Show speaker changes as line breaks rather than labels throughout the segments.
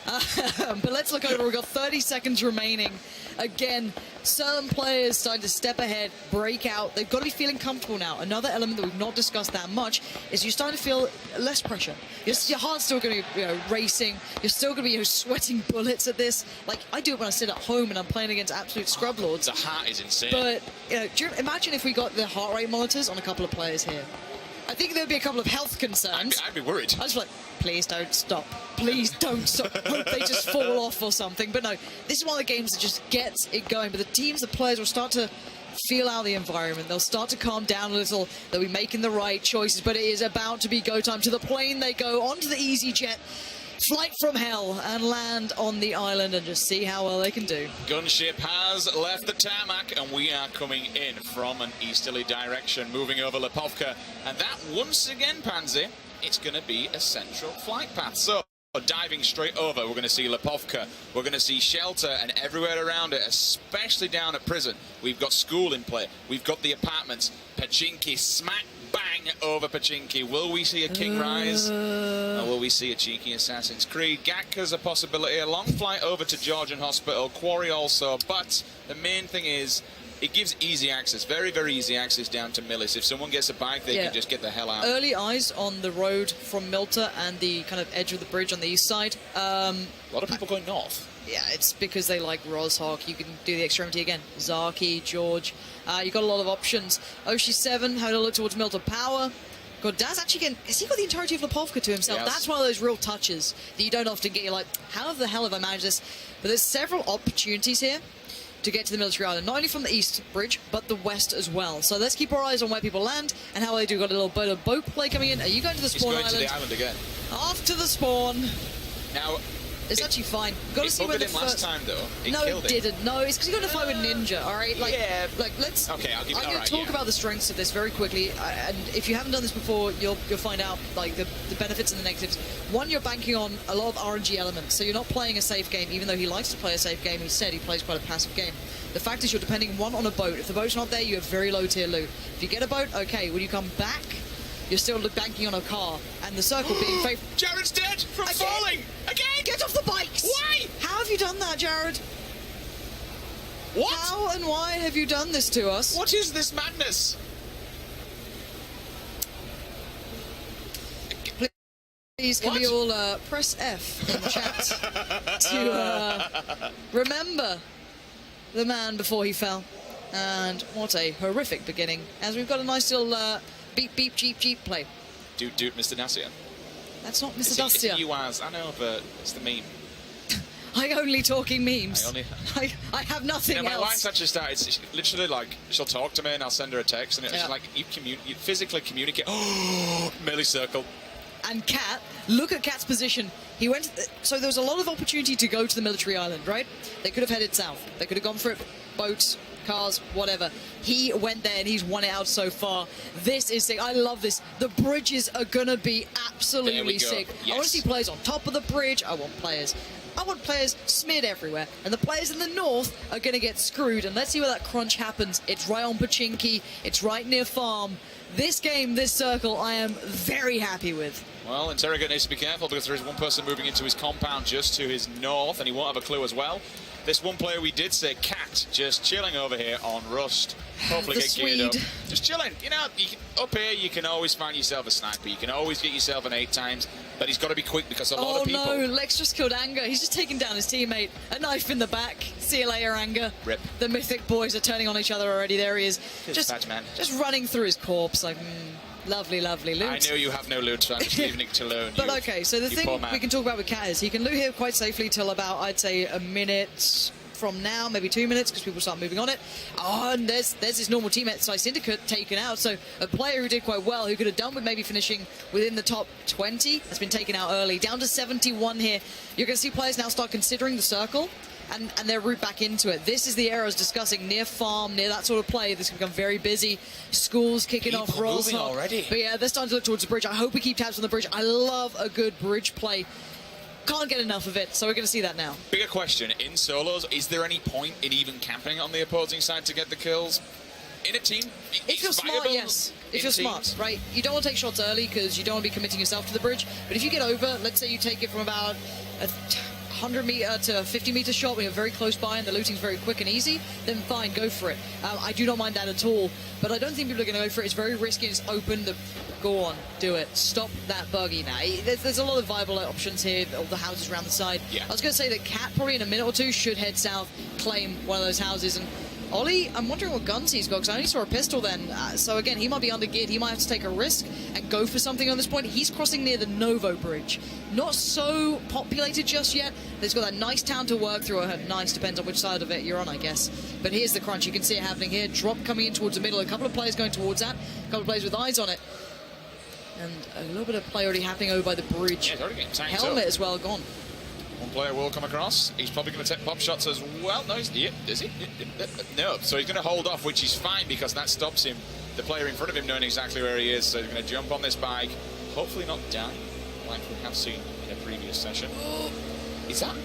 But let's look over. We've got 30 seconds remaining. Again, certain players starting to step ahead, break out. They've got to be feeling comfortable now. Another element that we've not discussed that much is you're starting to feel less pressure. Your heart's still going to be racing. You're still going to be sweating bullets at this. Like, I do it when I sit at home and I'm playing against absolute scrub lords.
The heart is insane.
But imagine if we got the heart rate monitors on a couple of players here. I think there'd be a couple of health concerns.
I'd be worried.
I was like, please don't stop. Please don't stop. Hope they just fall off or something. But no, this is one of the games that just gets it going. But the teams, the players will start to feel out the environment. They'll start to calm down a little. They'll be making the right choices. But it is about to be go time. To the plane they go, onto the easy jet. Flight from hell and land on the island and just see how well they can do.
Gunship has left the tarmac and we are coming in from an easterly direction, moving over Lipovka. And that, once again, Pansy, it's going to be a central flight path. So, diving straight over, we're going to see Lipovka, we're going to see shelter and everywhere around it, especially down at prison. We've got school in play, we've got the apartments. Pachinki smack bang over Pachinki. Will we see a King Rise? Or will we see a cheeky Assassin's Creed? Gatka's a possibility. A long flight over to Georgian Hospital. Quarry also. But the main thing is, it gives easy access. Very, very easy access down to Millis. If someone gets a bike, they can just get the hell out.
Early eyes on the road from Milta and the kind of edge of the bridge on the east side.
A lot of people going north.
Yeah, it's because they like Rozhok. You can do the extremity again. Zaki, George. You've got a lot of options. Oshi 7, having a look towards Milta Power. God, Daz actually getting... Has he got the entirety of Lipovka to himself?
Yes.
That's one of those real touches that you don't often get. You're like, how the hell have I managed this? But there's several opportunities here to get to the military island. Not only from the east bridge, but the west as well. So let's keep our eyes on where people land and how they do. Got a little bit of boat play coming in. Are you going to the spawn island?
He's going to the island again.
Off to the spawn.
Now...
It's actually fine. Got to see where the
him last time though.
No, it didn't. No, it's because he got in a fight with Ninja. All right, like,
yeah.
Like let's.
Okay, I'll give you.
I'm going to talk about the strengths of this very quickly, and if you haven't done this before, you'll find out like the benefits and the negatives. One, you're banking on a lot of RNG elements, so you're not playing a safe game. Even though he likes to play a safe game, he said he plays quite a passive game. The fact is, you're depending on a boat. If the boat's not there, you have very low tier loot. If you get a boat, okay. When you come back, you're still banking on a car, and the circle being faithful.
Jared's dead from falling again.
Get off the bikes!
Why?
How have you done that, Jared?
What?
How and why have you done this to us?
What is this madness?
Please, can we all press F in chat to remember the man before he fell? And what a horrific beginning, as we've got a nice little beep beep jeep play.
Doot, Mr. Dacia.
That's not Mr. Dacia.
It's you as, I know, but it's the meme.
I only talking memes. I have nothing else.
My wife's actually started, literally like, she'll talk to me and I'll send her a text and it's like, you physically communicate. Oh, millisecond.
And Cat, look at Cat's position. He went, so there was a lot of opportunity to go to the military island, right? They could have headed south. They could have gone for it, boats, cars, whatever. He went there and he's won it out so far. This is sick. I love this. The bridges are gonna be absolutely sick.
Yes.
I want to see players on top of the bridge. I want players smeared everywhere. And the players in the north are gonna get screwed. And let's see where that crunch happens. It's right on Pachinki. It's right near farm. This game, this circle, I am very happy with.
Well, Interrogate needs to be careful because there is one person moving into his compound just to his north, and he won't have a clue as well. This one player we did say, Cat, just chilling over here on Rust. Hopefully get geared up. Just chilling. You know, up here you can always find yourself a sniper. You can always get yourself an 8 times, but he's got to be quick because a lot of people...
Oh no, Lex just killed Anger. He's just taken down his teammate. A knife in the back. See you later, Anger.
Rip.
The mythic boys are turning on each other already. There he is. Just running through his corpse like... Lovely, lovely loot.
I know you have no loot, so I'm just leaving it to loot.
But okay, so the thing we can talk about with Cat is he can loot here quite safely till about, I'd say, a minute from now, maybe 2 minutes, because people start moving on it. Oh, and there's his normal teammate, Psy Syndicate, taken out. So a player who did quite well, who could have done with maybe finishing within the top 20, has been taken out early. Down to 71 here. You're going to see players now start considering the circle and their route back into it. This is the era I was discussing, near farm, near that sort of play. This can become very busy. Schools kicking off, rolls
already.
But yeah, they're starting to look towards the bridge. I hope we keep tabs on the bridge. I love a good bridge play. Can't get enough of it, so we're going to see that now.
Bigger question, in solos, is there any point in even camping on the opposing side to get the kills? In a team,
if you're smart, yes. If you're smart, right? You don't want to take shots early because you don't want to be committing yourself to the bridge. But if you get over, let's say you take it from about 100-meter to 50-meter shot when you're very close by and the looting's very quick and easy, then fine, go for it. I do not mind that at all, but I don't think people are going to go for it. It's very risky. It's open. Go on, do it. Stop that buggy now. There's a lot of viable options here. All the houses around the side.
Yeah.
I was going to say that Cat probably in a minute or two should head south, claim one of those houses, and Ollie, I'm wondering what guns he's got, because I only saw a pistol then. So again, he might be under-geared. He might have to take a risk and go for something on this point. He's crossing near the Novo Bridge. Not so populated just yet. There's got that nice town to work through. Nice, depends on which side of it you're on, I guess. But here's the crunch. You can see it happening here. Drop coming in towards the middle. A couple of players going towards that. A couple of players with eyes on it. And a little bit of play already happening over by the bridge.
Yeah, it's already getting tanked
Helmet
up.
as well, gone.
One player will come across. He's probably going to take pop shots as well. No, is he? No. So he's going to hold off, which is fine because that stops him, the player in front of him, knowing exactly where he is. So he's going to jump on this bike, hopefully not die, like we have seen in a previous session. Is that?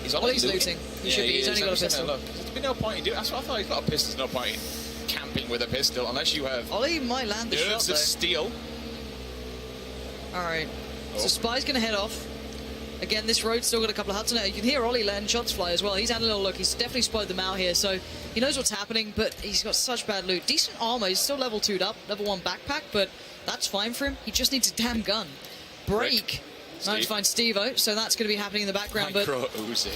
Is Ollie
looting. He should be. He's only got a pistol.
Look, there's been no point in doing. That's what I thought. He's got a pistol. There's no point in camping with a pistol unless you have.
Ollie might land the shot
nerves
though.
of steel.
All right.
Oh.
So Spy's going to head off. Again, this road's still got a couple of huts in it. You can hear Ollie letting shots fly as well. He's had a little look. He's definitely spotted them out here, so he knows what's happening, but he's got such bad loot. Decent armor. He's still level 2'd up, level 1 backpack, but that's fine for him. He just needs a damn gun. Break. Managed to find Steve-O, so that's going to be happening in the background.
Micro Uzi.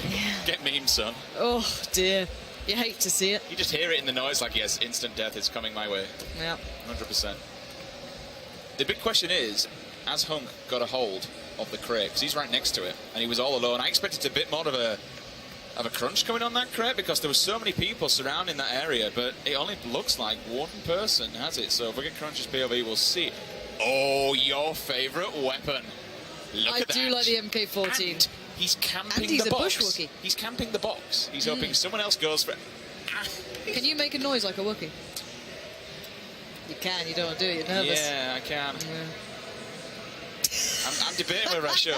Get meme, son.
Oh, dear. You hate to see it.
You just hear it in the noise like, yes, instant death is coming my way.
Yeah.
100%. The big question is, has Hunk got a hold of the crate? Because he's right next to it, and he was all alone. I expected a bit more of a crunch coming on that crate because there were so many people surrounding that area, but it only looks like one person has it. So if we get Crunch's POV, we'll see. Oh, your favourite weapon. Look at that.
I do like the MK14.
And he's camping
And he's
the
a
box.
bush Wookie.
He's camping the box. He's hoping someone else goes for it.
Can you make a noise like a Wookie? You can. You don't want to do it. You're nervous.
Yeah, I can.
Yeah.
I'm debating whether I should.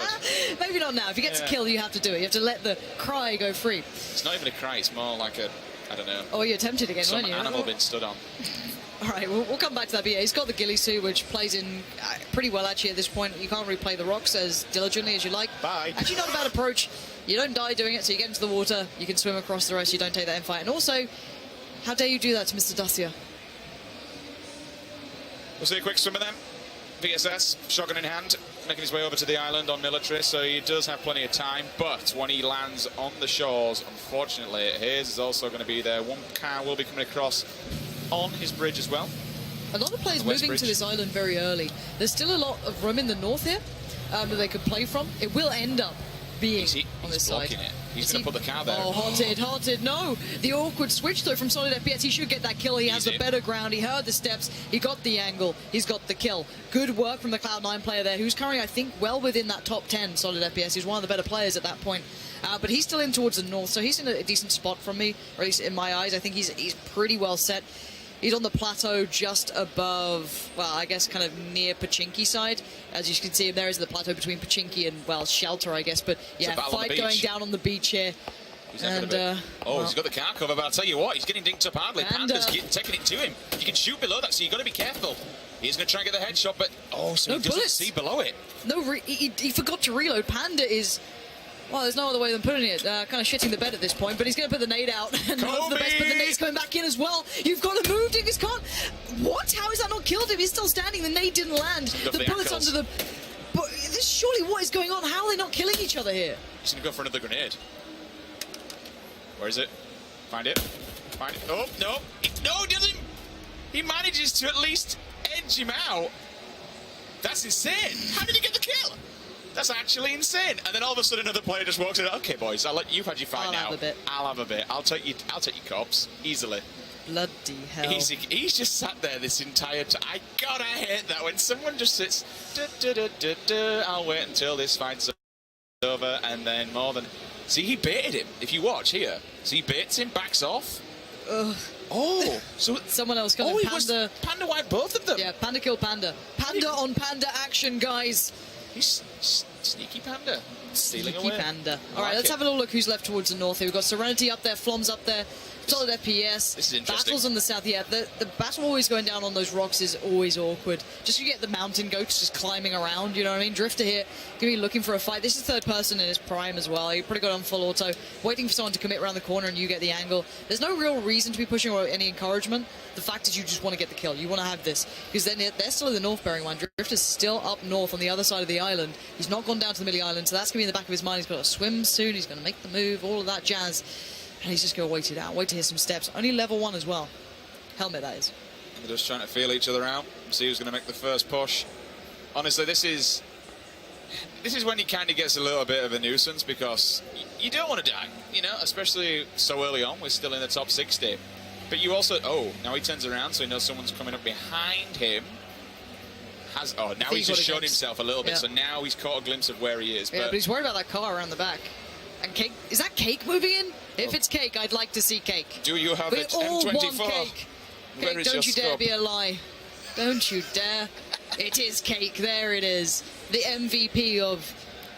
Maybe not now. If you get to kill, you have to do it. You have to let the cry go free.
It's not even a cry. It's more like a, I don't know.
Oh, you attempted again,
Some
weren't you?
animal been stood on.
All right, we'll come back to that. But yeah, he's got the ghillie suit, which plays in pretty well actually at this point. You can't really play the rocks as diligently as you like.
Bye.
Actually, not a bad approach. You don't die doing it, so you get into the water, you can swim across the rest, you don't take that in fight. And also, how dare you do that to Mr. Dacia?
We'll see a quick swim of them. VSS, shotgun in hand, making his way over to the island on military, so he does have plenty of time. But when he lands on the shores, unfortunately, his is also going to be there. One car will be coming across on his bridge as well.
A lot of players moving to this island very early. There's still a lot of room in the north here that they could play from. It will end up being on this side.
Blocking it. He's going to put the car there.
Oh, haunted, no. The awkward switch, though, from Solid FPS. He should get that kill. He has the better ground. He heard the steps. He got the angle. He's got the kill. Good work from the Cloud9 player there, who's currently, I think, well within that top 10 Solid FPS. He's one of the better players at that point. But he's still in towards the north, so he's in a decent spot from me, or at least in my eyes. I think he's pretty well set. He's on the plateau just above, well, I guess kind of near Pachinki side. As you can see, there is the plateau between Pachinki and, well, Shelter, I guess. But, yeah, fight going down on the beach here. And,
he's got the car cover, but I'll tell you what, he's getting dinked up hardly. Panda's taking it to him. You can shoot below that, so you've got to be careful. He's going to try and get the headshot, but, so he doesn't see below it.
No, he forgot to reload. Panda is... Well, there's no other way than putting it. Kind of shitting the bed at this point, but he's going to put the nade out and hope for the best, but the nade's coming back in as well. You've got to move, Dingus can't. What? How is that not killed him? He's still standing. The nade didn't land. The bullet's under the... But this, surely what is going on? How are they not killing each other here?
He's going to go for another grenade. Where is it? Find it. Find it. Oh, no. No, he doesn't. He manages to at least edge him out. That's insane. How did he get the kill? That's actually insane. And then all of a sudden another player just walks in. Okay, boys, you've had your fight now. I'll have a bit. I'll take you cops easily.
Bloody hell.
He's just sat there this entire time. I hate that when someone just sits. I'll wait until this fight's over, and then more than. See, he baited him. If you watch here, so he baits him, backs off.
Ugh.
Oh, so
someone else killed him.
Panda wiped both of them.
Yeah, Panda killed Panda. Panda on Panda action, guys.
He's sneaky Panda. Stealing
Sneaky
away.
Panda. All right, let's have a little look who's left towards the north here. We've got Serenity up there, Flom's up there, Solid FPS.
This is interesting.
Battles in the south, yeah. The battle always going down on those rocks is always awkward. Just you get the mountain goats just climbing around, you know what I mean? Drifter here, gonna be looking for a fight. This is third person in his prime as well. He pretty good on full auto, waiting for someone to commit around the corner and you get the angle. There's no real reason to be pushing or any encouragement. The fact is you just want to get the kill. You want to have this. Because then they're still in the north, bearing in mind. Drifter's still up north on the other side of the island. He's not gone down to the Millie Island, so that's going to be in the back of his mind. He's got to swim soon. He's going to make the move, all of that jazz. And he's just going to wait it out. Wait to hear some steps. Only level 1 as well. Helmet, that is.
They're just trying to feel each other out. See who's going to make the first push. Honestly, this is when he kind of gets a little bit of a nuisance because you don't want to die, you know, especially so early on. We're still in the top 60. But you also... Oh, now he turns around, so he knows someone's coming up behind him. Now he's just shown himself a little bit, so now he's caught a glimpse of where he is.
Yeah, but he's worried about that car around the back. And Cake... Is that Cake moving in? If it's Cake, I'd like to see Cake.
Do you have it?
We all
M24.
want Cake. Cake, don't you dare be a lie. Don't you dare. It is Cake. There it is. The MVP of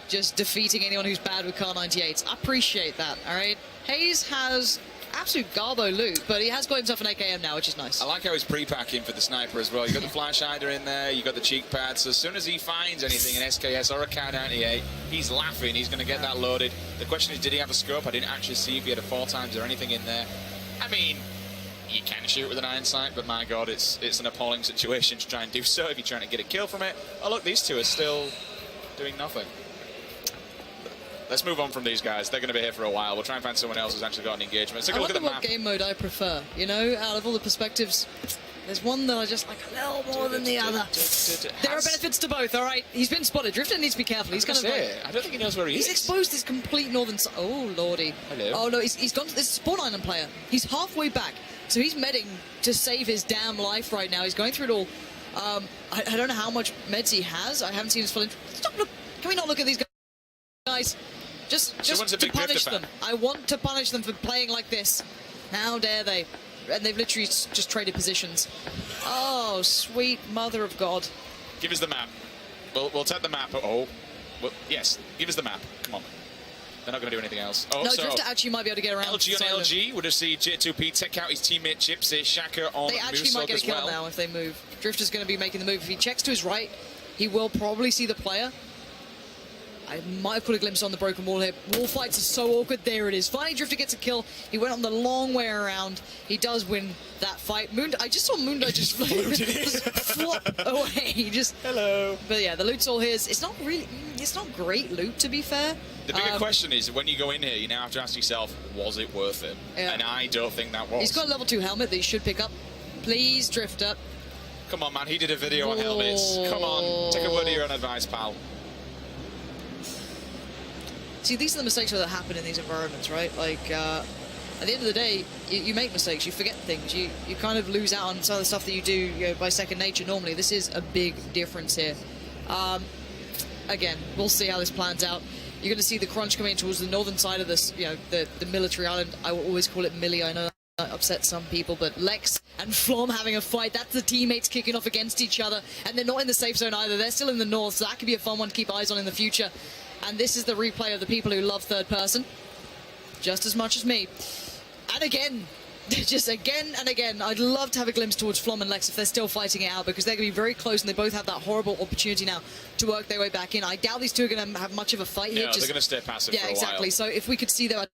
just defeating anyone who's bad with Car 98s. I appreciate that, all right? Hayes has absolute garbo loot, but he has got himself an AKM now, which is nice.
I like how he's pre-packing for the sniper as well. You got the flash hider in there, you got the cheek pads. So as soon as he finds anything, an SKS or a Car 98, he's laughing. He's going to get that loaded. The question is, did he have a scope? I didn't actually see if he had a 4x or anything in there. I mean, you can shoot with an iron sight, but my God, it's an appalling situation to try and do so if you're trying to get a kill from it. Oh, look, these two are still doing nothing. Let's move on from these guys. They're going to be here for a while. We'll try and find someone else who's actually got an engagement. Let's take a look at the map.
What game mode I prefer. You know, out of all the perspectives, there's one that I just like a little more than the other. There are benefits to both, all right? He's been spotted. Drifter needs to be careful. He's going to...
I don't think he knows where he is.
He's exposed his complete northern side. Oh, lordy.
Hello.
Oh, no, he's gone to this Spawn Island player. He's halfway back. So he's medding to save his damn life right now. He's going through it all. I don't know how much meds he has. I haven't seen his full... Stop, look. Can we not look at these guys? Just to punish them. I want to punish them for playing like this. How dare they? And they've literally just traded positions. Oh, sweet mother of God.
Give us the map. We'll take the map. Oh, well, yes. Give us the map. Come on. They're not going to do anything else. Oh,
no,
so
Drifter actually might be able to get around.
LG on LG. We'll just see J2P take out his teammate Chips. Shaka on
They actually might get a kill now if they move. Drifter's going to be making the move. If he checks to his right, he will probably see the player. I might have put a glimpse on the broken wall here. Wall fights are so awkward. There it is. Finally, Drifter gets a kill. He went on the long way around. He does win that fight. I just saw Moondog just flop away.
Hello.
But yeah, the loot's all his. It's not really... It's not great loot, to be fair.
The bigger question is, when you go in here, you now have to ask yourself, was it worth it? Yeah. And I don't think that was.
He's got a level 2 helmet that he should pick up. Please, Drifter.
Come on, man. He did a video on helmets. Come on. Take a word of your own advice, pal.
See, these are the mistakes that happen in these environments, right? Like, at the end of the day, you make mistakes, you forget things, you kind of lose out on some of the stuff that you do by second nature normally. This is a big difference here. Again, we'll see how this plans out. You're going to see the crunch coming in towards the northern side of this, you know, the military island. I will always call it Millie. I know that upsets some people, but Lex and Flom having a fight. That's the teammates kicking off against each other, and they're not in the safe zone either. They're still in the north, so that could be a fun one to keep eyes on in the future. And this is the replay of the people who love third person, just as much as me. And again, just again and again, I'd love to have a glimpse towards Flom and Lex if they're still fighting it out, because they're going to be very close and they both have that horrible opportunity now to work their way back in. I doubt these two are going to have much of a fight here.
No, they're going to stay passive for a while.
Yeah, exactly. So if we could see them, I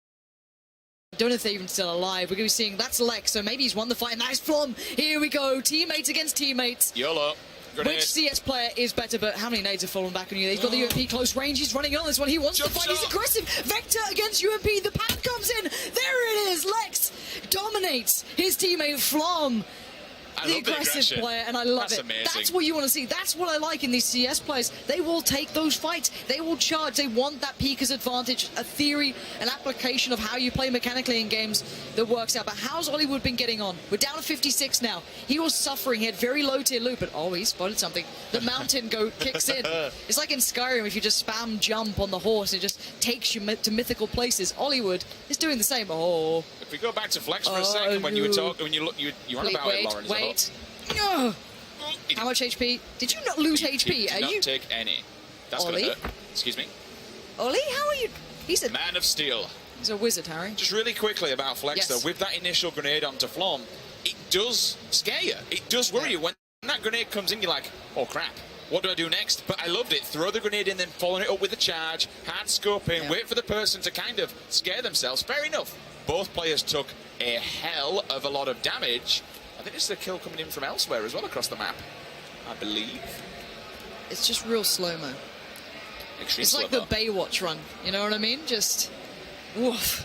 don't know if they're even still alive. We're going to be seeing, that's Lex, so maybe he's won the fight. And nice Flom. Here we go. Teammates against teammates.
YOLO. Grenade.
Which CS player is better, but how many nades have fallen back on you? He's got the UMP close range. He's running on this one. He wants to fight. He's aggressive. Vector against UMP. The path comes in. There it is. Lex dominates his teammate Flom. The aggressive player, and I love it.
Amazing.
That's what you want to see. That's what I like in these CS players. They will take those fights. They will charge. They want that Pika's advantage, a theory, an application of how you play mechanically in games that works out. But how's Hollywood been getting on? We're down to 56 now. He was suffering. He had very low tier loot, but oh, he spotted something. The mountain goat kicks in. It's like in Skyrim, if you just spam jump on the horse, it just takes you to mythical places. Hollywood is doing the same. Oh.
If we go back to Flex for a second, when you were talking, when you look, you were on about it, Lawrence.
Wait. How much HP? Did you not lose HP?
He did not take any. That's going to hurt. Excuse me.
Ollie, how are you? He's a
man of steel.
He's a wizard, Harry.
Just really quickly about Flex,
Yes.
though, with that initial grenade onto Flom, it does scare you. It does worry you. When that grenade comes in, you're like, oh, crap. What do I do next? But I loved it. Throw the grenade in, then following it up with a charge, hard scoping, wait for the person to kind of scare themselves. Fair enough. Both players took a hell of a lot of damage. I think it's the kill coming in from elsewhere as well across the map, I believe.
It's just real slow-mo. It's like the Baywatch run, you know what I mean? Just, woof.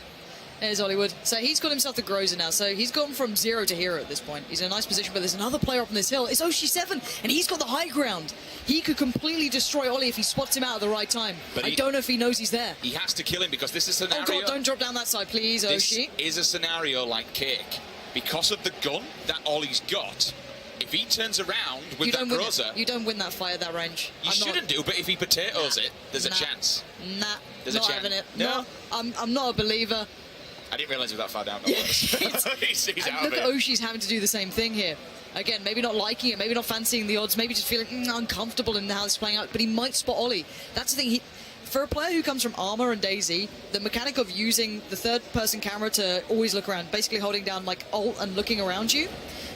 There's Hollywood. So he's got himself the Groza now. So he's gone from 0 to hero at this point. He's in a nice position, but there's another player up on this hill. It's Oshi7, and he's got the high ground. He could completely destroy Ollie if he spots him out at the right time. But I don't know if he knows he's there.
He has to kill him because this is a scenario...
Oh, God, don't drop down that side, please, Oshi.
This is a scenario like Cake. Because of the gun that Ollie's got, if he turns around with that Groza...
You don't win that fight at that range.
You shouldn't do, but if he potatoes it, there's a chance. There's a chance.
Having it.
No?
I'm not a believer.
I didn't realise he was that far down. He's out
look
of
at
it.
Oshi's having to do the same thing here. Again, maybe not liking it, maybe not fancying the odds, maybe just feeling uncomfortable in how it's playing out, but he might spot Ollie. That's the thing. For a player who comes from Armor and DayZ, the mechanic of using the third-person camera to always look around, basically holding down like Alt and looking around you,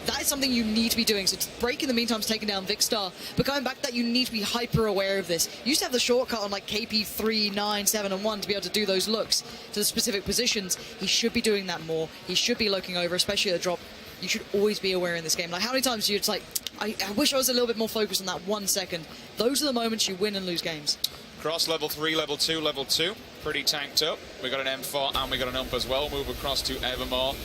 that is something you need to be doing. So Break in the meantime is taking down Vikkstar, but going back to that, you need to be hyper aware of this. You used to have the shortcut on like KP 3, 9, 7, and 1 to be able to do those looks to the specific positions. He should be doing that more. He should be looking over, especially at the drop. You should always be aware in this game. Like, how many times do you, it's like, I wish I was a little bit more focused on that 1 second. Those are the moments you win and lose games.
Cross level 3, level 2, level 2. Pretty tanked up. We got an M4 and we got an ump as well. Move across to Evermore.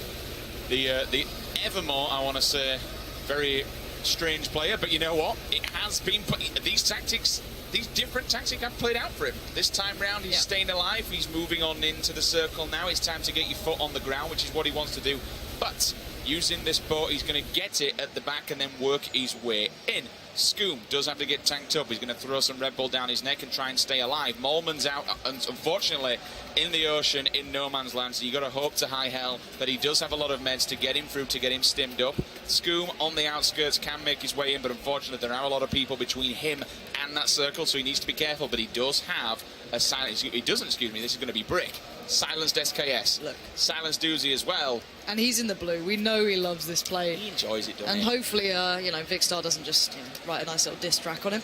The Evermore, I want to say, very strange player, but you know what? It has been these tactics, these different tactics have played out for him. This time round, he's staying alive. He's moving on into the circle now. It's time to get your foot on the ground, which is what he wants to do. But using this boat, he's going to get it at the back and then work his way in. Scoom does have to get tanked up. He's going to throw some Red Bull down his neck and try and stay alive. Molman's out, unfortunately, in the ocean, in no man's land, so you've got to hope to high hell that he does have a lot of meds to get him through, to get him stimmed up. Scoom on the outskirts can make his way in, but unfortunately there are a lot of people between him and that circle, so he needs to be careful, but he does have a silence. He doesn't, excuse me, this is going to be Brick. Silenced SKS.
Look.
Silenced Doozy as well.
And he's in the blue. We know he loves this play.
He enjoys it, doesn't
and
he?
Hopefully, you know, Vikkstar doesn't just write a nice little diss track on him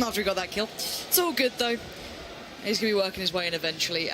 after he got that kill. It's all good, though. He's going to be working his way in eventually.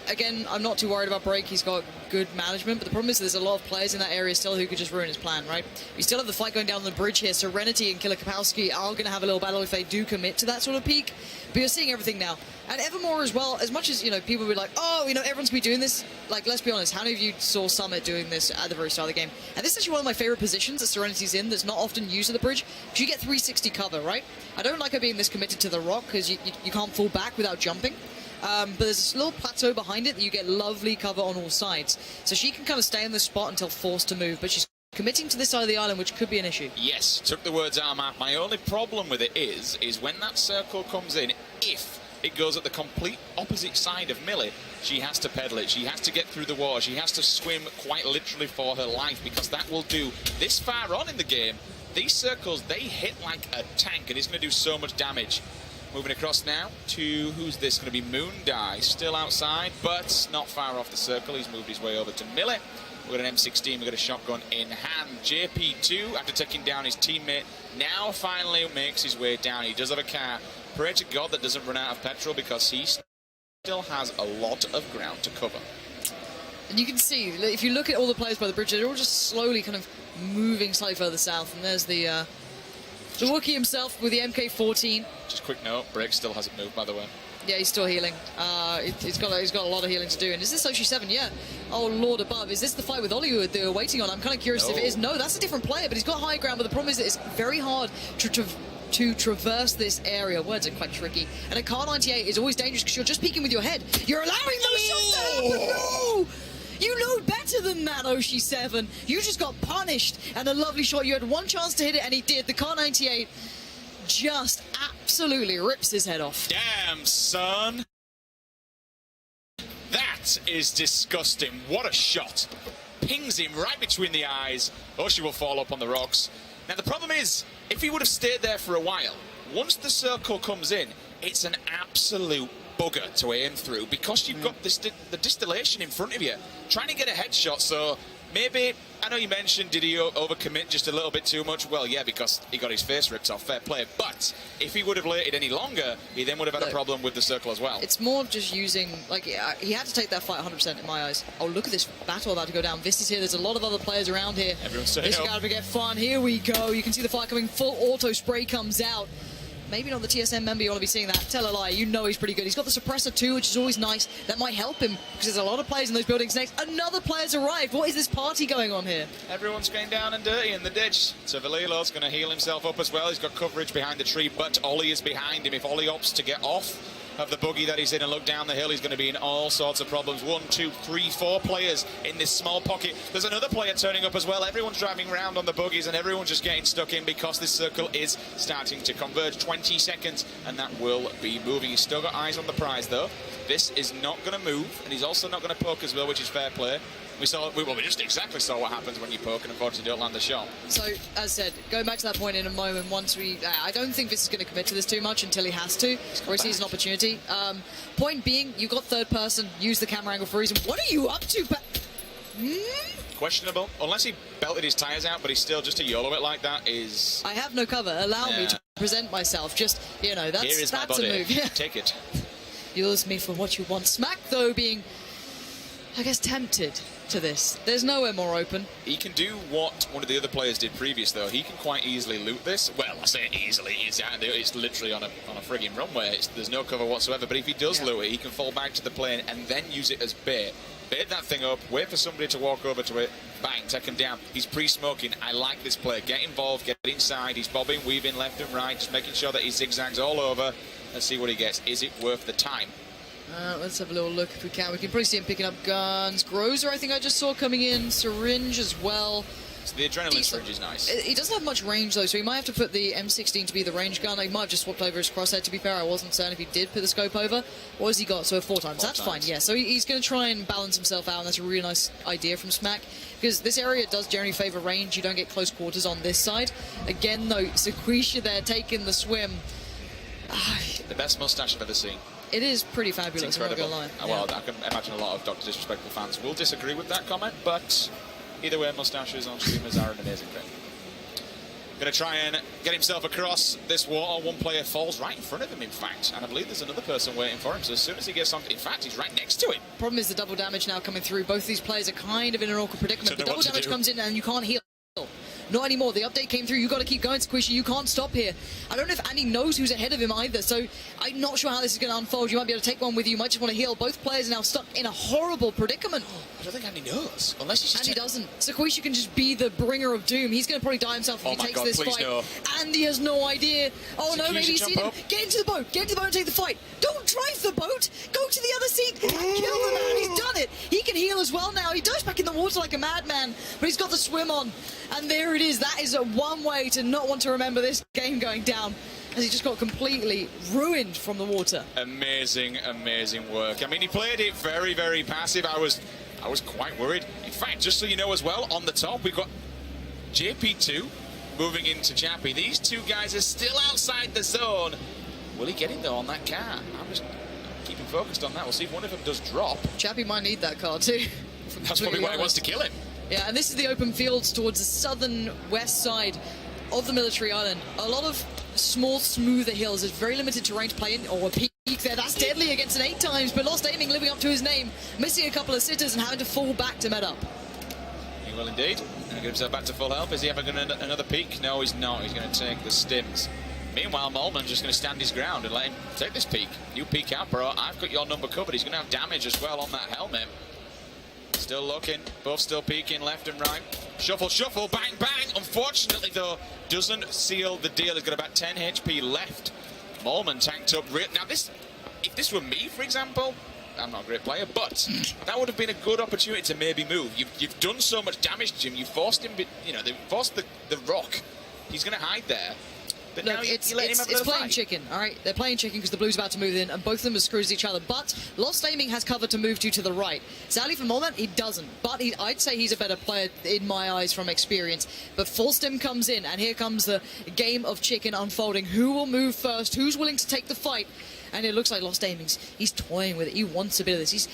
Again, I'm not too worried about Break. He's got good management, but the problem is there's a lot of players in that area still who could just ruin his plan, right? We still have the fight going down on the bridge here. Serenity and Killer Kapowski are going to have a little battle if they do commit to that sort of peak. But you're seeing everything now. And Evermore as well, as much as, you know, people will be like, oh, you know, everyone's going to be doing this. Like, let's be honest, how many of you saw Summit doing this at the very start of the game? And this is actually one of my favorite positions that Serenity's in that's not often used at the bridge, because you get 360 cover, right? I don't like her being this committed to the rock, because you can't fall back without jumping. But there's this little plateau behind it that you get lovely cover on all sides. So she can kind of stay in this spot until forced to move, but she's committing to this side of the island, which could be an issue.
Yes, took the words out of my mouth. My only problem with it is when that circle comes in, if it goes at the complete opposite side of Millie, she has to pedal it. She has to get through the water. She has to swim quite literally for her life, because that will do, this far on in the game, these circles, they hit like a tank, and it's going to do so much damage. Moving across now to, who's this? Going to be Moondie, still outside, but not far off the circle. He's moved his way over to Millie. We've got an M16, we've got a shotgun in hand. JP2, after taking down his teammate, now finally makes his way down. He does have a car. Pray to God that doesn't run out of petrol, because he still has a lot of ground to cover.
And you can see, if you look at all the players by the bridge, they're all just slowly kind of moving slightly further south. And there's the Wookiee himself with the MK14.
Just quick note, Break still hasn't moved, by the way.
Yeah, he's still healing. He's got a lot of healing to do. And is this Oshi7? Yeah. Oh, Lord above. Is this the fight with Ollie who they were waiting on? I'm kind of curious if it is. No, that's a different player, but he's got high ground. But the problem is that it's very hard to traverse this area. Words are quite tricky. And a Car 98 is always dangerous because you're just peeking with your head. You're allowing those shots to happen. No! You know better than that, Oshi7. You just got punished. And a lovely shot. You had one chance to hit it, and he did. The Car 98 just absolutely rips his head off.
Damn, son. That is disgusting. What a shot. Pings him right between the eyes. Oshi will fall up on the rocks. Now, the problem is, if he would have stayed there for a while, once the circle comes in, it's an absolute bugger to aim through because you've got this, the distillation in front of you, trying to get a headshot. So maybe, I know you mentioned, did he overcommit just a little bit too much? Well, yeah, because he got his face ripped off, fair play. But if he would have waited any longer, he then would have had a problem with the circle as well.
It's more just using, like, he had to take that fight 100% in my eyes. Oh, look at this battle about to go down. Visty's here, there's a lot of other players around here.
Everyone's saying,
this is going to get fun. Here we go. You can see the fight coming, full auto spray comes out. Maybe not the TSM member you want to be seeing that. Tell a lie, you know he's pretty good. He's got the suppressor too, which is always nice. That might help him, because there's a lot of players in those buildings next. Another player's arrived. What is this party going on here?
Everyone's going down and dirty in the ditch. So Valilo's going to heal himself up as well. He's got coverage behind the tree, but Ollie is behind him. If Ollie opts to get off of the buggy that he's in and look down the hill, he's going to be in all sorts of problems. 1, 2, 3, 4 players in this small pocket. There's another player turning up as well. Everyone's driving around on the buggies and everyone's just getting stuck in because this circle is starting to converge. 20 seconds and that will be moving. He's still got eyes on the prize though. This is not going to move, and he's also not going to poke as well, which is fair play. We just exactly saw what happens when you poke and unfortunately don't land the shot.
So, as I said, going back to that point in a moment, once we... I don't think this is going to commit to this too much until he has to, or he sees an opportunity. Point being, you got third person, use the camera angle for a reason. What are you up to?
Questionable. Unless he belted his tyres out, but he's still just to YOLO it like that is...
I have no cover. Allow me to present myself. Just, you know, that's
my body.
a move. Yeah.
Take it.
Use me for what you want. Smack, though, being, I guess, tempted to this. There's nowhere more open.
He can do what one of the other players did previous, though. He can quite easily loot this. Well, I say easily. It's literally on a frigging runway. There's no cover whatsoever. But if he does loot it, he can fall back to the plane and then use it as bait. Bait that thing up, wait for somebody to walk over to it, bang, take him down. He's pre-smoking. I like this play. Get involved, get inside. He's bobbing, weaving left and right, just making sure that he zigzags all over. Let's see what he gets. Is it worth the time?
Let's have a little look if we can. We can probably see him picking up guns. Grozer, I think I just saw coming in. Syringe as well.
So the adrenaline syringe is nice.
He doesn't have much range, though, so he might have to put the M16 to be the range gun. He might have just swapped over his crosshair, to be fair. I wasn't certain if he did put the scope over. What has he got? So 4 times. That's fine, yeah. So he's going to try and balance himself out, and that's a really nice idea from Smack. Because this area does generally favour range. You don't get close quarters on this side. Again, though, Sequisha there taking the swim.
The best mustache I've ever seen.
It is pretty fabulous, I'm not going to lie.
Well, I can imagine a lot of Dr. Disrespectful fans will disagree with that comment, but either way, mustaches on streamers are an amazing thing. Going to try and get himself across this water. One player falls right in front of him, in fact, and I believe there's another person waiting for him, so as soon as he gets on... In fact, he's right next to him.
Problem is the double damage now coming through. Both these players are kind of in an awkward predicament. The double damage comes in and you can't heal. Not anymore. The update came through. You've got to keep going, Squishy. You can't stop here. I don't know if Andy knows who's ahead of him either, so I'm not sure how this is going to unfold. You might be able to take one with you. You might just want to heal. Both players are now stuck in a horrible predicament.
I don't think Andy knows. Unless he's just...
Andy doesn't. Squishy can just be the bringer of doom. He's going to probably die himself if he takes this fight.
No.
Andy has no idea. Oh, no, maybe he's seen him. Get into the boat. Get into the boat and take the fight. Don't drive the boat. Go to the other seat. Kill the man. He's done it. He can heal as well now. He dives back in the water like a madman, but he's got the swim on. And there it is. That is one way to not want to remember this game going down, as he just got completely ruined from the water.
Amazing, amazing work. I mean, he played it very, very passive. I was quite worried. In fact, just so you know as well, on the top, we've got JP2 moving into Chappie. These two guys are still outside the zone. Will he get in though on that car? I'm just keeping focused on that. We'll see if one of them does drop.
Chappie might need that car too.
That's probably why he wants to kill him.
Yeah, and this is the open fields towards the southern west side of the military island. A lot of small, smoother hills. There's very limited terrain to play in. Or a peak there. That's deadly against an 8 times, but lost aiming, living up to his name. Missing a couple of sitters and having to fall back to med up.
He will indeed. And get himself back to full health. Is he ever going to another peak? No, he's not. He's going to take the stims. Meanwhile, Molman's just going to stand his ground and let him take this peak. You peek out, bro. I've got your number covered. He's going to have damage as well on that helmet. Still looking, both still peeking left and right. Shuffle, shuffle, bang, bang. Unfortunately, though, doesn't seal the deal. He's got about 10 HP left. Molman tanked up. Now, if this were me, for example, I'm not a great player, but that would have been a good opportunity to maybe move. You've done so much damage to him. You forced him, you know, they forced the rock. He's going to hide there. But
look,
now
it's
playing
fight. Chicken, all right? They're playing chicken because the Blue's about to move in, and both of them are screws each other. But Lost Aiming has cover to move to the right. Sally for Molman, he doesn't. But I'd say he's a better player in my eyes from experience. But Full Stim comes in, and here comes the game of chicken unfolding. Who will move first? Who's willing to take the fight? And it looks like Lost Aimings, he's toying with it. He wants a bit of this. He's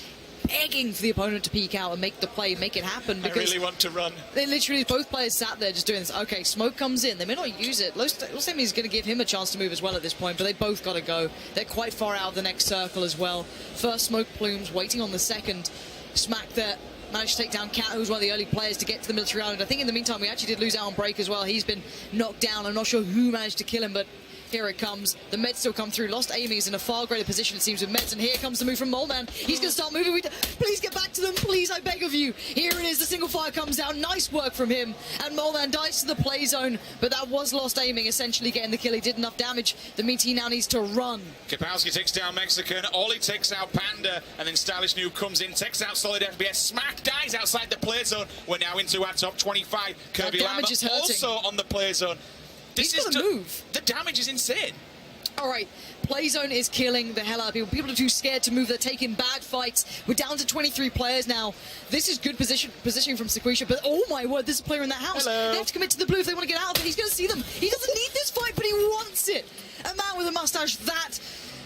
begging for the opponent to peek out and make the play, make it happen. Because
I really want to run.
They literally, both players sat there just doing this. Okay, smoke comes in. They may not use it. Lost Aimings is going to give him a chance to move as well at this point, but they both got to go. They're quite far out of the next circle as well. First smoke plumes, waiting on the second. Smack there. Managed to take down Cat, who's one of the early players to get to the military island. I think in the meantime, we actually did lose out on Break as well. He's been knocked down. I'm not sure who managed to kill him, but here it comes. The Meds still come through. Lost Aiming is in a far greater position, it seems, with Meds. And here comes the move from Moleman. He's going to start moving. Please get back to them. Please, I beg of you. Here it is. The single fire comes down. Nice work from him. And Moleman dies to the play zone. But that was Lost Aiming, essentially getting the kill. He did enough damage. That means he now needs to run.
Kapowski takes down Mexican. Ollie takes out Panda. And then Stylish Noob comes in, takes out Solid FBS. Smack dies outside the play zone. We're now into our top 25. Kirby Lama also on the play zone.
He's got to move.
The damage is insane.
All right, play zone is killing the hell out of people. People are too scared to move. They're taking bad fights. We're down to 23 players now. This is good positioning from Sequisha, but oh my word, there's a player in that house.
Hello.
They have to commit to the blue if they want to get out of it. He's going to see them. He doesn't need this fight, but he wants it. A man with a mustache that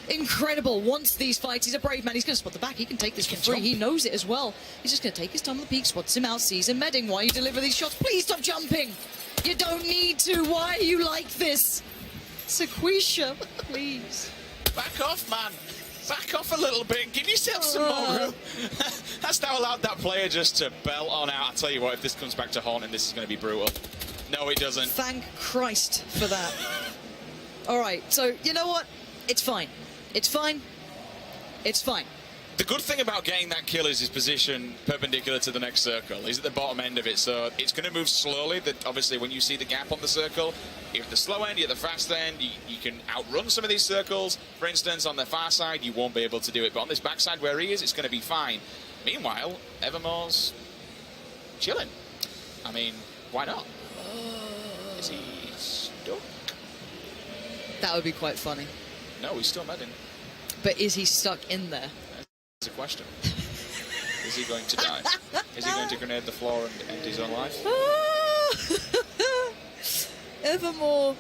incredible wants these fights. He's a brave man. He's going to spot the back. He can take this for free. He knows it as well. He's just going to take his time on the peak, spots him out, sees him medding. Why you deliver these shots? Please stop jumping. You don't need to. Why are you like this? Sequisha, please.
Back off, man. Back off a little bit. Give yourself some more room. That's now allowed that player just to belt on out. I'll tell you what, if this comes back to haunting, this is going to be brutal. No, it doesn't.
Thank Christ for that. All right, so you know what? It's fine. It's fine. It's fine.
The good thing about getting that kill is his position perpendicular to the next circle. He's at the bottom end of it, so it's going to move slowly. That obviously, when you see the gap on the circle, you're at the slow end, you're at the fast end, you can outrun some of these circles. For instance, on the far side, you won't be able to do it. But on this backside where he is, it's going to be fine. Meanwhile, Evermore's chilling. I mean, why not? Is he stuck?
That would be quite funny.
No, he's still medding.
But is he stuck in there?
That's a question. Is he going to die? Is he going to grenade the floor and end his own life?
Evermore.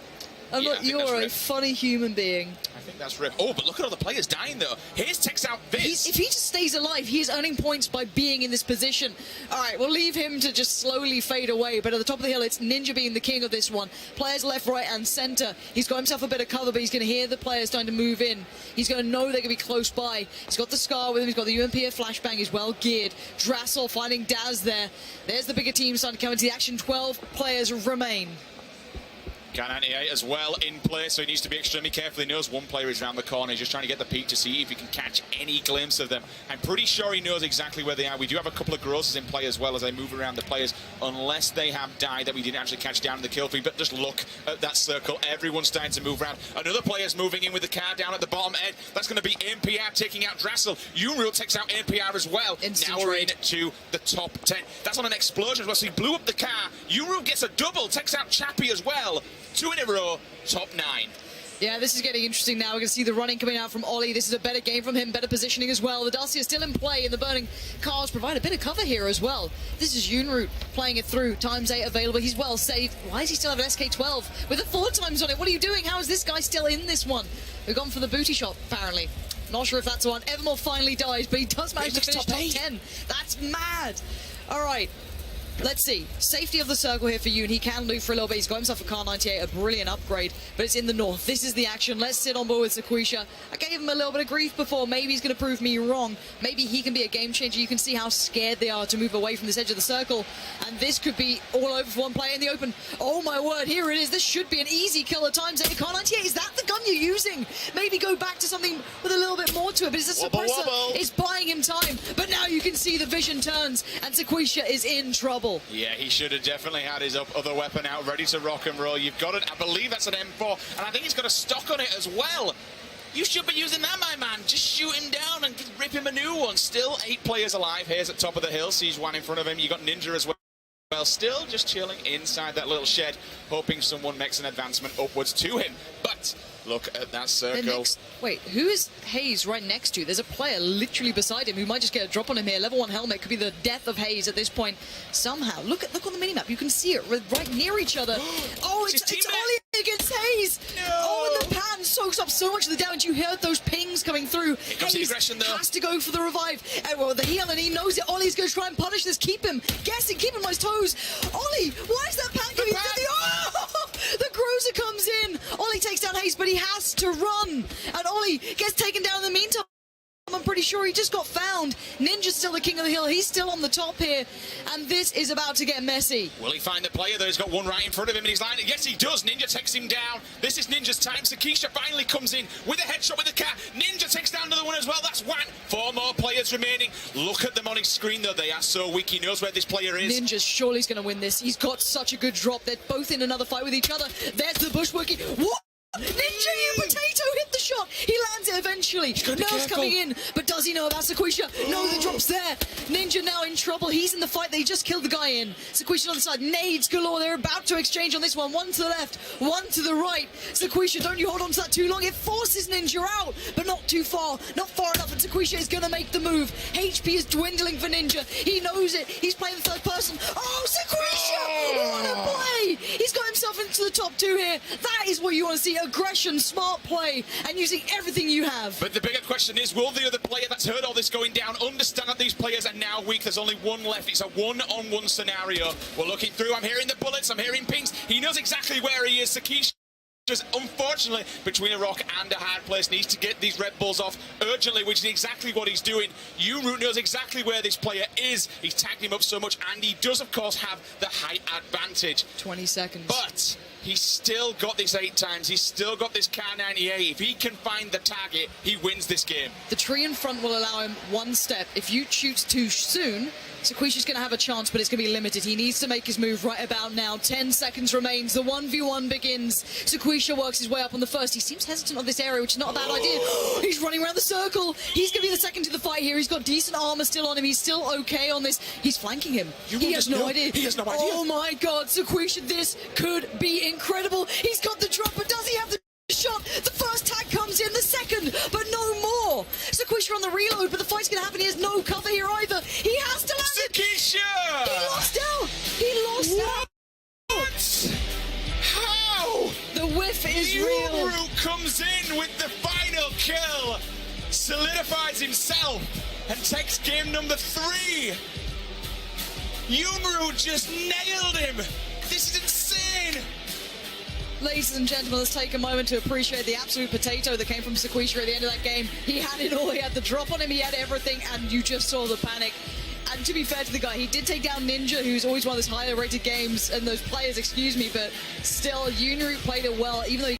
You're a funny human being.
I think that's rip. Oh, but look at all the players dying, though. Here's takes out Viz.
If he just stays alive, he is earning points by being in this position. All right, we'll leave him to just slowly fade away. But at the top of the hill, it's Ninja being the king of this one. Players left, right, and center. He's got himself a bit of cover, but he's going to hear the players starting to move in. He's going to know they're going to be close by. He's got the Scar with him. He's got the UMP flashbang. He's well geared. Drassel finding Daz there. There's the bigger team starting to come into the action. 12 players remain.
K98 as well in play, so he needs to be extremely careful. He knows one player is around the corner. He's just trying to get the peek to see if he can catch any glimpse of them. I'm pretty sure he knows exactly where they are. We do have a couple of grosses in play as well as they move around the players, unless they have died that we didn't actually catch down in the kill feed. But just look at that circle. Everyone's starting to move around. Another player's moving in with the car down at the bottom end. That's going to be NPR taking out Drassel. Unreal takes out NPR as well.
Instant
now we're
trade.
into the top 10. That's on an explosion as well, so he blew up the car. Unreal gets a double, takes out Chappie as well. 2 in a row, top 9.
Yeah, this is getting interesting now. We're going to see the running coming out from Ollie. This is a better game from him, better positioning as well. The Darcy is still in play, and the burning cars provide a bit of cover here as well. This is Unroot playing it through. Times 8 available. He's well saved. Why does he still have an SK12 with the 4 times on it? What are you doing? How is this guy still in this one? We've gone for the booty shot, apparently. Not sure if that's the one. Evermore finally dies, but he does manage to finish top 10. That's mad. All right. Let's see. Safety of the circle here for you, and he can loot for a little bit. He's got himself a Car 98, a brilliant upgrade, but it's in the north. This is the action. Let's sit on board with Sequisha. I gave him a little bit of grief before. Maybe he's going to prove me wrong. Maybe he can be a game changer. You can see how scared they are to move away from this edge of the circle, and this could be all over for one player in the open. Oh my word, here it is. This should be an easy kill at times. Car 98, is that the gun you're using? Maybe go back to something with a little bit more to it, but it's a suppressor. It's buying him time, but now you can see the vision turns, and Sequisha is in trouble.
Yeah, he should have definitely had his other weapon out, ready to rock and roll. You've got it. I believe that's an M4, and I think he's got a stock on it as well. You should be using that, my man. Just shoot him down and rip him a new one. Still 8 players alive. Here's at top of the hill. Sees one in front of him. You got Ninja as well. Well, still just chilling inside that little shed, hoping someone makes an advancement upwards to him. But Look at that circle.
Wait, who is Hayes right next to? There's a player literally beside him who might just get a drop on him here. Level 1 helmet could be the death of Hayes at this point. Somehow, look on the minimap. You can see it right near each other. Oh, it's Ollie against Hayes.
No.
Oh, and the pan soaks up so much of the damage. You heard those pings coming through.
Here comes the aggression, though.
Has to go for the revive. Well, the heal, and he knows it. Ollie's going to try and punish this. Keep him guessing, keep him on his toes. Ollie, why is that pan going? Oh, the Groza comes in. Ollie takes down Hayes, but he has to run. And Ollie gets taken down in the meantime. I'm pretty sure he just got found. Ninja's still the king of the hill. He's still on the top here. And this is about to get messy.
Will he find the player though? He's got one right in front of him and he's lining. Yes, he does. Ninja takes him down. This is Ninja's time. Sakisha finally comes in with a headshot with the cat. Ninja takes down another one as well. That's one. 4 more players remaining. Look at them on his screen though. They are so weak. He knows where this player is.
Ninja surely is going to win this. He's got such a good drop. They're both in another fight with each other. There's the bushworking. What? Ninja, you potato, hit the shot. He lands it eventually. Nell's coming in, but does he know about Sakisha? No, the drop's there. Ninja now in trouble. He's in the fight. They just killed the guy in. Sakisha on the side. Nades galore. They're about to exchange on this one. One to the left, one to the right. Sakisha, don't you hold on to that too long. It forces Ninja out, but not too far. Not far enough, and Sakisha is going to make the move. HP is dwindling for Ninja. He knows it. He's playing the third person. Oh, Sakisha! What a play! He's got himself into the top 2 here. That is what you want to see. Aggression, smart play, and using everything you have.
But the bigger question is, will the other player that's heard all this going down understand that these players are now weak? There's only one left. It's a one-on-one scenario. We're looking through. I'm hearing the bullets. I'm hearing pings. He knows exactly where he is. Sakisha just unfortunately between a rock and a hard place, needs to get these Red Bulls off urgently, which is exactly what he's doing. Root knows exactly where this player is. He's tagged him up so much, and he does of course have the height advantage.
20 seconds.
But he's still got this 8 times. He's still got this Kar 98. If he can find the target, he wins this game.
The tree in front will allow him one step. If you shoot too soon, Sakisha's going to have a chance, but it's going to be limited. He needs to make his move right about now. 10 seconds remains. The 1v1 begins. Sakisha works his way up on the first. He seems hesitant on this area, which is not a bad idea. He's running around the circle. He's going to be the second to the fight here. He's got decent armor still on him. He's still okay on this. He's flanking him. He has no idea.
He has no idea.
Oh my god, Sakisha, this could be incredible. He's got the drop, but does he have the shot? The first tag comes in, the second, but no more. Sakisha on the reload, but the fight's going to happen. He has no cover here either. He has to land it.
Sakisha!
He lost out. He lost out.
What? How?
The whiff is real.
Root comes in with the final kill, solidifies himself, and takes game number 3. Root just nailed him. This is insane.
Ladies and gentlemen, let's take a moment to appreciate the absolute potato that came from Sakisha at the end of that game. He had it all. He had the drop on him. He had everything, and you just saw the panic. And to be fair to the guy, he did take down Ninja, who's always one of those higher rated games, and those players, excuse me, but still, Root played it well, even though he